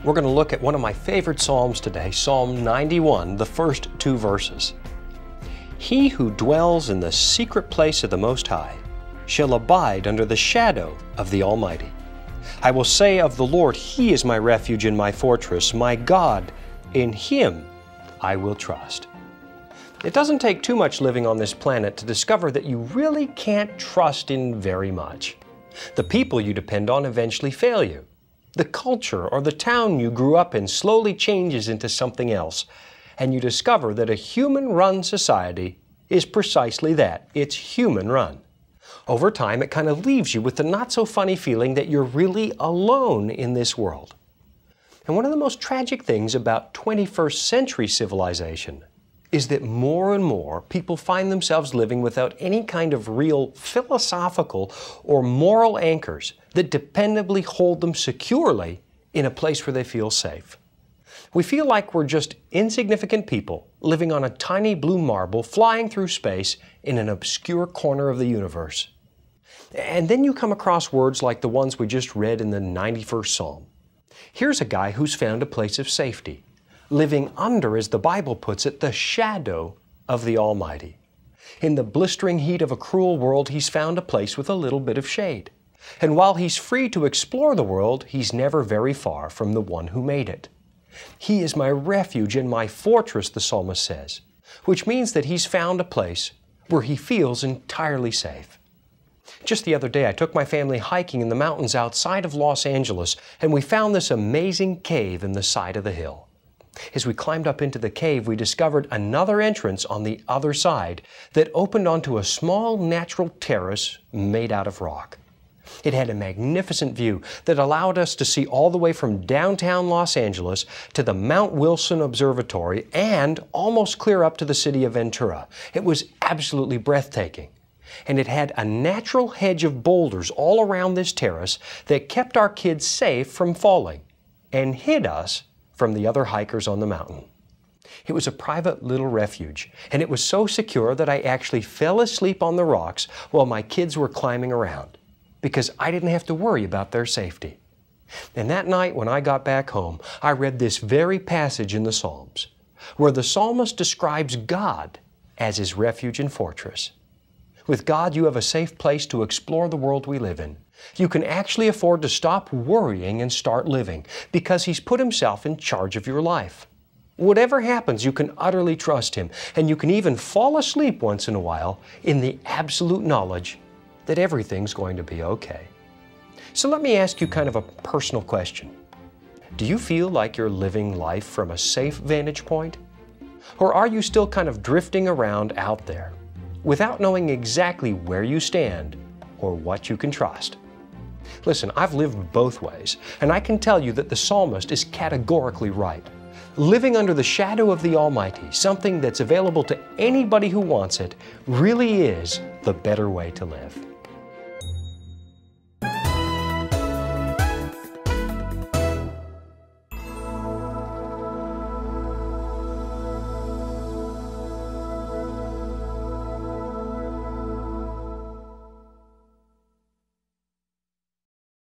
We're going to look at one of my favorite Psalms today, Psalm 91, the first two verses. He who dwells in the secret place of the Most High shall abide under the shadow of the Almighty. I will say of the Lord, He is my refuge and my fortress, my God, in Him I will trust. It doesn't take too much living on this planet to discover that you really can't trust in very much. The people you depend on eventually fail you. The culture or the town you grew up in slowly changes into something else, and you discover that a human-run society is precisely that. It's human-run. Over time, it kind of leaves you with the not-so-funny feeling that you're really alone in this world. And one of the most tragic things about 21st century civilization is that more and more people find themselves living without any kind of real philosophical or moral anchors that dependably hold them securely in a place where they feel safe. We feel like we're just insignificant people living on a tiny blue marble flying through space in an obscure corner of the universe. And then you come across words like the ones we just read in the 91st Psalm. Here's a guy who's found a place of safety, living under, as the Bible puts it, the shadow of the Almighty. In the blistering heat of a cruel world, he's found a place with a little bit of shade. And while he's free to explore the world, he's never very far from the one who made it. He is my refuge and my fortress, the psalmist says, which means that he's found a place where he feels entirely safe. Just the other day, I took my family hiking in the mountains outside of Los Angeles, and we found this amazing cave in the side of the hill. As we climbed up into the cave, we discovered another entrance on the other side that opened onto a small natural terrace made out of rock. It had a magnificent view that allowed us to see all the way from downtown Los Angeles to the Mount Wilson Observatory and almost clear up to the city of Ventura. It was absolutely breathtaking. And it had a natural hedge of boulders all around this terrace that kept our kids safe from falling and hid us from the other hikers on the mountain. It was a private little refuge, and it was so secure that I actually fell asleep on the rocks while my kids were climbing around, because I didn't have to worry about their safety. And that night when I got back home, I read this very passage in the Psalms, where the psalmist describes God as his refuge and fortress. With God, you have a safe place to explore the world we live in. You can actually afford to stop worrying and start living, because He's put Himself in charge of your life. Whatever happens, you can utterly trust Him, and you can even fall asleep once in a while in the absolute knowledge that everything's going to be okay. So let me ask you kind of a personal question. Do you feel like you're living life from a safe vantage point? Or are you still kind of drifting around out there without knowing exactly where you stand or what you can trust? Listen, I've lived both ways, and I can tell you that the psalmist is categorically right. Living under the shadow of the Almighty, something that's available to anybody who wants it, really is the better way to live.